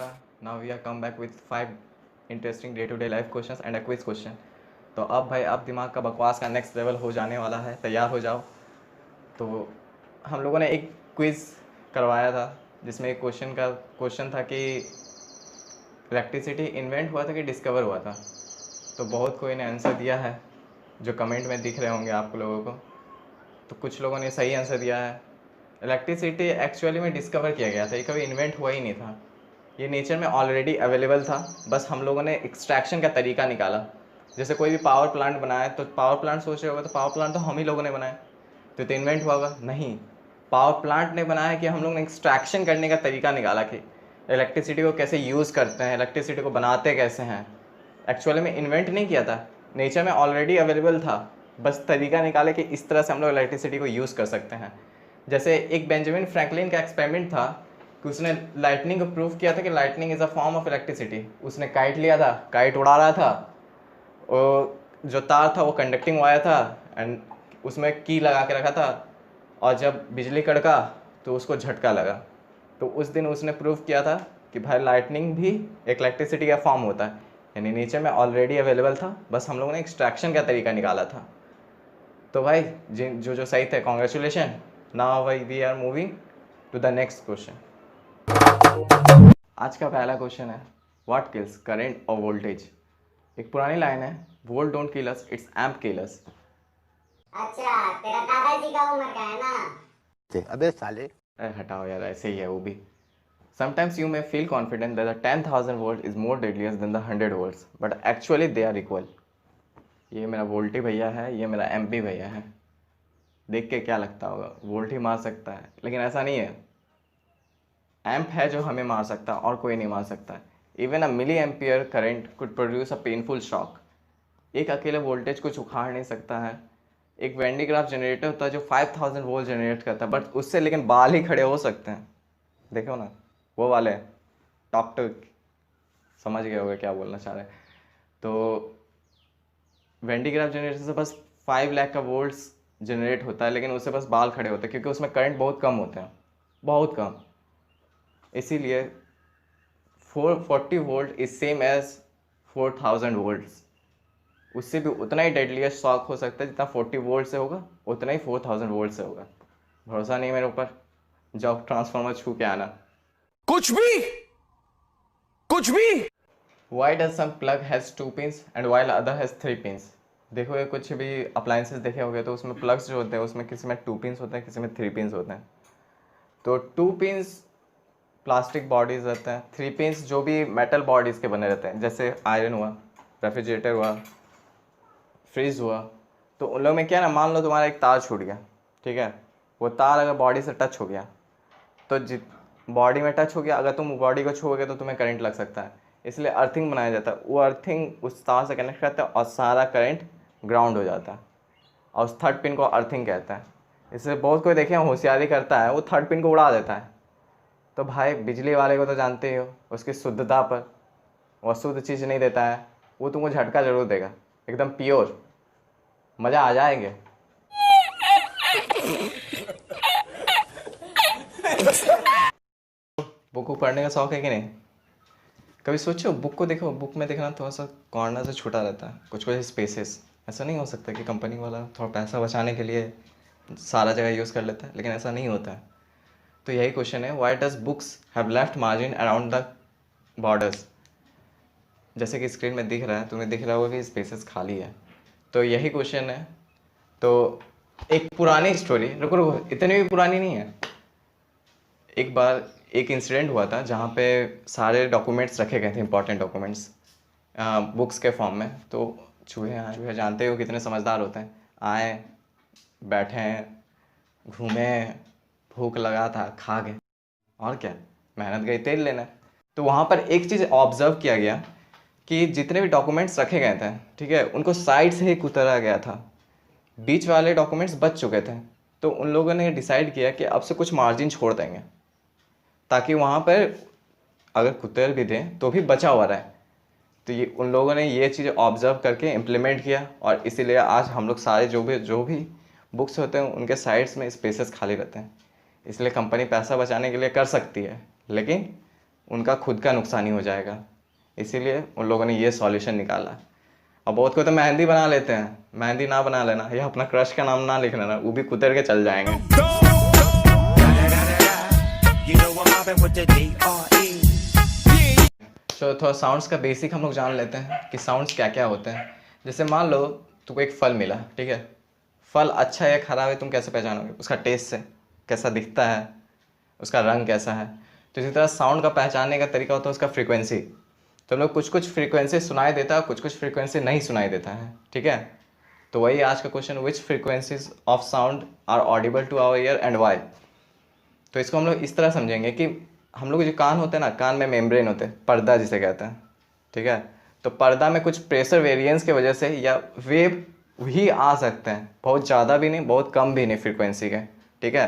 Mishra. Now we are come back with 5 interesting day-to-day life questions and a quiz question. तो अब भाई अब दिमाग का बकवास का नेक्स्ट लेवल हो जाने वाला है, तैयार हो जाओ। तो हम लोगों ने एक क्विज़ करवाया था जिसमें एक क्वेश्चन था कि इलेक्ट्रिसिटी इन्वेंट हुआ था कि डिस्कवर हुआ था। तो बहुत कोई ने आंसर दिया है जो कमेंट में दिख रहे होंगे आप लोगों को। तो कुछ लोगों ने सही आंसर दिया है। इलेक्ट्रिसिटी एक्चुअली में डिस्कवर किया गया था, ये कभी इन्वेंट हुआ ही नहीं था। ये नेचर में ऑलरेडी अवेलेबल था, बस हम लोगों ने एक्सट्रैक्शन का तरीका निकाला। जैसे कोई भी पावर प्लांट बनाए तो पावर प्लांट सोच रहे होगा तो पावर प्लांट तो हम ही लोगों ने बनाया, तो इन्वेंट हुआ होगा? नहीं, पावर प्लांट ने बनाया कि हम लोग ने एक्सट्रैक्शन करने का तरीका निकाला कि इलेक्ट्रिसिटी को कैसे यूज़ करते हैं, इलेक्ट्रिसिटी को बनाते कैसे हैं। एक्चुअली में इन्वेंट नहीं किया था, नेचर में ऑलरेडी अवेलेबल था, बस तरीका निकाले कि इस तरह से हम लोग इलेक्ट्रिसिटी को यूज़ कर सकते हैं। जैसे एक बेंजामिन फ्रैंकलिन का एक्सपेरिमेंट था कि उसने लाइटनिंग को प्रूव किया था कि lightning is a form of electricity. उसने काइट लिया था, काइट उड़ा रहा था, और जो तार था वो कंडक्टिंग वायर था एंड उसमें की लगा के रखा था, और जब बिजली कड़का तो उसको झटका लगा। तो उस दिन उसने प्रूव किया था कि भाई लाइटनिंग भी एक इलेक्ट्रिसिटी का फॉर्म होता है, यानी नेचर में ऑलरेडी अवेलेबल था, बस हम लोगों ने एक्सट्रैक्शन का तरीका निकाला था। तो भाई जो सही थे, कॉन्ग्रेचुलेशन। नाउ भाई we are moving to the next question. आज का पहला क्वेश्चन है, व्हाट किल्स करंट और वोल्टेज। एक पुरानी लाइन है, volt don't kill us, it's amp kill us. अच्छा, तेरा दादाजी का उम्र का है ना? अबे साले हटाओ यार, ऐसे ही है वो भी। Sometimes you may feel confident that the 10,000 volt is more deadlier than the 100 volts, but actually they are equal. ये मेरा वोल्टी भैया है, ये मेरा एमपी भैया है। देख के क्या लगता होगा, वोल्ट ही मार सकता है, लेकिन ऐसा नहीं है। एम्प है जो हमें मार सकता है और कोई नहीं मार सकता है। Even a milliampere current could produce a painful shock. एक अकेले वोल्टेज कुछ उखाड़ नहीं सकता है। एक वेंडिग्राफ जनरेटर होता है जो 5000 वोल्ट जनरेट करता है, बट उससे लेकिन बाल ही खड़े हो सकते हैं। देखो ना, वो वाले टॉक टू, समझ गए होगे क्या बोलना चाह रहे हैं। तो वेंडिग्राफ जनरेटर से बस 5 लाख का वोल्ट्स जनरेट होता है, लेकिन उससे बस बाल खड़े होते हैं क्योंकि उसमें करंट बहुत कम होते हैं, बहुत कम। इसीलिए 440 volt is same as 4000 volts. उससे भी उतना ही डेडलीस्ट शॉक हो सकता है जितना 40 वोल्ट से होगा, उतना ही 4000 वोल्ट से होगा। भरोसा नहीं मेरे ऊपर, जाओ ट्रांसफार्मर छू के आना। कुछ भी Why does some plug has 2 pins and while other has 3 pins? देखो, ये कुछ भी अप्लाइंसेस देखे होंगे तो उसमें प्लग्स जो होते हैं उसमें किसी में 2 पिंस होते हैं, किसी में 3 पिंस होते हैं। तो 2 पिंस प्लास्टिक बॉडीज रहते हैं, 3 पिंस जो भी मेटल बॉडीज के बने रहते हैं, जैसे आयरन हुआ, रेफ्रिजरेटर हुआ, फ्रिज हुआ। तो उन लोगों में क्या ना, मान लो तुम्हारा एक तार छूट गया, ठीक है, वो तार अगर बॉडी से टच हो गया तो बॉडी में टच हो गया, अगर तुम बॉडी को छूओगे तो तुम्हें करंट लग सकता है। इसलिए अर्थिंग बनाया जाता है, वो अर्थिंग उस तार से कनेक्ट करता है और सारा करंट ग्राउंड हो जाता है, और उस थर्ड पिन को अर्थिंग कहता है। इसलिए बहुत कोई देखे होशियारी करता है, वो थर्ड पिन को उड़ा देता है। तो भाई बिजली वाले को तो जानते ही हो, उसकी शुद्धता पर, वो शुद्ध चीज़ नहीं देता है, वो तुमको झटका जरूर देगा, एकदम प्योर, मज़ा आ जाएंगे। बुक को पढ़ने का शौक है कि नहीं? कभी सोचो, बुक को देखो, बुक में देखना थोड़ा सा कॉर्नर से छूटा रहता है, कुछ कुछ स्पेसेस। ऐसा नहीं हो सकता कि कंपनी वाला थोड़ा पैसा बचाने के लिए सारा जगह यूज़ कर लेता है, लेकिन ऐसा नहीं होता है। तो यही क्वेश्चन है, why does books have left margin around the borders. जैसे कि स्क्रीन में दिख रहा है, तुम्हें दिख रहा होगा कि स्पेसेस खाली है, तो यही क्वेश्चन है। तो एक पुरानी स्टोरी, रुको रुको, इतनी भी पुरानी नहीं है। एक बार एक इंसिडेंट हुआ था जहाँ पे सारे डॉक्यूमेंट्स रखे गए थे, इंपॉर्टेंट डॉक्यूमेंट्स, बुक्स के फॉर्म में। तो चूहे जानते हो कितने समझदार होते हैं, आए, बैठे, घूमे, भूख लगा था, खा गए, और क्या, मेहनत गई तेल लेना। तो वहाँ पर एक चीज़ ऑब्जर्व किया गया कि जितने भी डॉक्यूमेंट्स रखे गए थे, ठीक है, उनको साइड से ही कुतरा गया था, बीच वाले डॉक्यूमेंट्स बच चुके थे। तो उन लोगों ने डिसाइड किया कि अब से कुछ मार्जिन छोड़ देंगे ताकि वहाँ पर अगर कुतर भी दें तो भी बचा हुआ रहे। तो ये उन लोगों ने ये चीज़ ऑब्जर्व करके इम्प्लीमेंट किया, और इसीलिए आज हम लोग सारे जो भी बुक्स होते हैं उनके साइड्स में स्पेसेस खाली रहते हैं। इसलिए कंपनी पैसा बचाने के लिए कर सकती है, लेकिन उनका खुद का नुकसान ही हो जाएगा। इसीलिए उन लोगों ने ये सॉल्यूशन निकाला। और बहुत को तो मेहंदी बना लेते हैं, मेहंदी ना बना लेना या अपना क्रश का नाम ना लिख लेना, वो भी कुतर के चल जाएंगे। तो थोड़ा साउंड्स का बेसिक हम लोग जान लेते हैं कि साउंड्स क्या क्या होते हैं। जैसे मान लो तुमको एक फल मिला, ठीक है, फल अच्छा है या खराब है तुम कैसे पहचानोगे? उसका टेस्ट से, कैसा दिखता है, उसका रंग कैसा है। तो इसी तरह साउंड का पहचानने का तरीका होता है उसका फ्रीक्वेंसी। तो हम लोग कुछ कुछ फ्रीक्वेंसी सुनाई देता है, कुछ कुछ फ्रीक्वेंसी नहीं सुनाई देता है, ठीक है। तो वही आज का question, which frequencies of sound are audible to our ear and why. तो इसको हम लोग इस तरह समझेंगे कि हम लोग जो कान होते हैं ना, कान में मेम्ब्रेन होते हैं, पर्दा जिसे कहते हैं, ठीक है। तो पर्दा में कुछ प्रेशर वेरिएंस की वजह से या वेव ही आ सकते हैं, बहुत ज़्यादा भी नहीं बहुत कम भी नहीं फ्रीक्वेंसी के, ठीक है।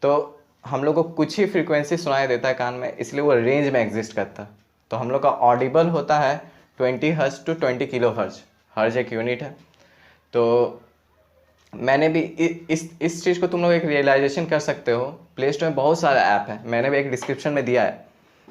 तो हम लोग को कुछ ही फ्रीक्वेंसी सुनाई देता है कान में, इसलिए वो रेंज में एग्जिस्ट करता है। तो हम लोग का ऑडिबल होता है 20 हर्ट्ज टू 20 किलो हर्ट्ज, हर्ज एक यूनिट है। तो मैंने भी इस चीज़ को तुम लोग एक रियलाइजेशन कर सकते हो, प्ले स्टोर में बहुत सारे ऐप है, मैंने भी एक डिस्क्रिप्शन में दिया है,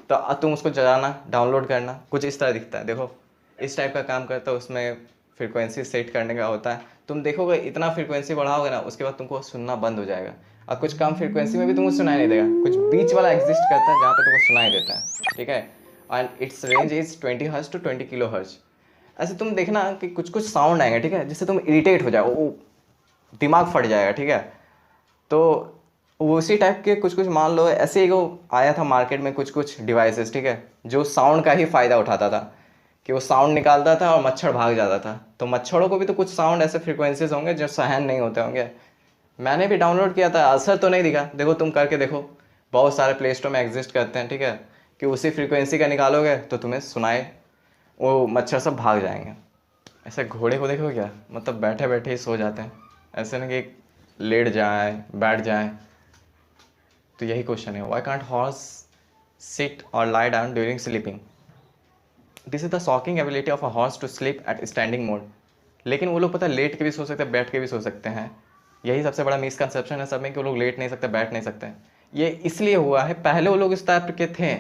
तो तुम उसको जाना डाउनलोड करना। कुछ इस तरह दिखता है, देखो इस टाइप का काम करता है, उसमें फ्रीक्वेंसी सेट करने का होता है। तुम देखोगे इतना फ्रीक्वेंसी बढ़ाओगे ना, उसके बाद तुमको सुनना बंद हो जाएगा। और कुछ कम फ्रीक्वेंसी में भी तुमको सुनाई नहीं देगा, कुछ बीच वाला एग्जिस्ट करता है जहाँ पे तुमको सुनाई देता है, ठीक है। And its range is 20 hertz to 20 kilohertz. ऐसे तुम देखना कि कुछ कुछ साउंड आएंगे, ठीक है, जिससे तुम इरिटेट हो जाओ, वो दिमाग फट जाएगा, ठीक है। तो उसी टाइप के कुछ कुछ मान लो ऐसे ही वो आया था मार्केट में कुछ कुछ डिवाइसेस, ठीक है, जो साउंड का ही फ़ायदा उठाता था कि वो साउंड निकालता था और मच्छर भाग जाता था। तो मच्छरों को भी तो कुछ साउंड ऐसे फ्रीक्वेंसीज होंगे जो सहन नहीं होते होंगे। मैंने भी डाउनलोड किया था, असर तो नहीं दिखा, देखो तुम करके देखो, बहुत सारे प्ले स्टोर में एग्जिस्ट करते हैं, ठीक है, कि उसी फ्रीक्वेंसी का निकालोगे तो तुम्हें सुनाए, वो मच्छर सब भाग जाएंगे। ऐसे घोड़े को देखो क्या, मतलब बैठे बैठे ही सो जाते हैं, ऐसे नहीं कि लेट जाए बैठ जाए। तो यही क्वेश्चन है, व्हाई कांट हॉर्स सिट और lie down during sleeping. This is the shocking ability of a horse to sleep at standing mode. लेकिन वो लोग पता है लेट के भी सो सकते हैं, बैठ के भी सो सकते हैं। यही सबसे बड़ा मिसकंसेप्शन है सब में कि वो लोग लेट नहीं सकते, बैठ नहीं सकते। ये इसलिए हुआ है, पहले वो लोग इस टाइप के थे,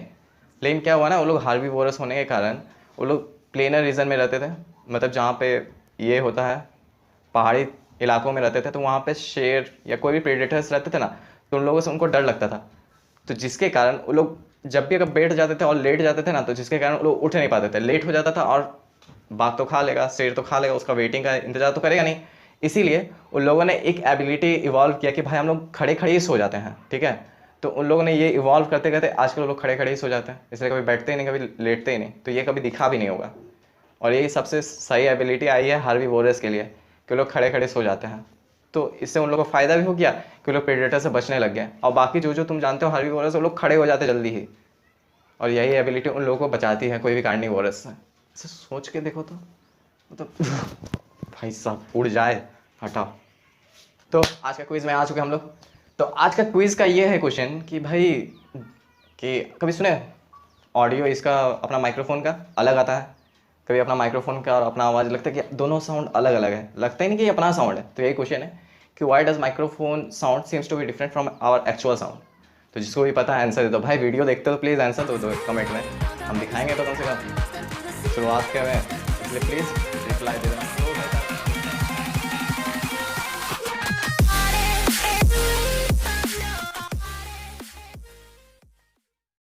लेकिन क्या हुआ ना, वो लोग हार्बीवोरस होने के कारण वो लोग प्लेनर रीजन में रहते थे, मतलब जहाँ पे ये होता है पहाड़ी इलाकों में रहते थे, तो वहाँ पे शेर या कोई भी प्रेडेटर्स रहते थे ना, तो उन लोगों से उनको डर लगता था। तो जिसके कारण वो लोग जब भी अगर बैठ जाते थे और लेट जाते थे ना, तो जिसके कारण वो लोग उठ नहीं पाते थे, लेट हो जाता था और बाघ तो खा लेगा, शेर तो खा लेगा, उसका वेटिंग का इंतजार तो करेगा नहीं। इसीलिए उन लोगों ने एक एबिलिटी इवॉल्व किया कि भाई हम लोग खड़े खड़े ही सो जाते हैं, ठीक है। तो उन लोगों ने ये इवॉल्व करते करते आजकल लोग खड़े खड़े ही सो जाते हैं, इसलिए कभी बैठते ही नहीं, कभी लेटते ही नहीं, तो ये कभी दिखा भी नहीं होगा। और यही सबसे सही एबिलिटी आई है हार्बीवोरस के लिए कि लोग खड़े खड़े सो जाते हैं। तो इससे उन लोगों को फ़ायदा भी हो गया कि लोग प्रेडेटर से बचने लग गए। और बाकी जो जो तुम जानते हो हार्बीवोरस, वो लोग खड़े हो जाते जल्दी ही, और यही एबिलिटी उन लोगों को बचाती है कोई भी कार्निवोरस से। ऐसे सोच के देखो तो मतलब भाई साहब उड़ जाए, हटाओ। तो आज का क्विज़ में आ चुके हम लोग। तो आज का क्विज़ का ये है क्वेश्चन कि भाई कि कभी सुने ऑडियो इसका अपना माइक्रोफोन का अलग आता है, कभी अपना माइक्रोफोन का और अपना आवाज़ लगता है कि दोनों साउंड अलग अलग है, लगता ही नहीं कि ये अपना साउंड है। तो यही क्वेश्चन है कि why does microphone sound seems to be different from our actual sound. तो जिसको भी पता है आंसर दे दो भाई, वीडियो देखते हो तो प्लीज़ आंसर दो कमेंट में, हम दिखाएंगे तो कम से कम शुरुआत के में, इसलिए प्लीज़ रिप्लाई दे देना।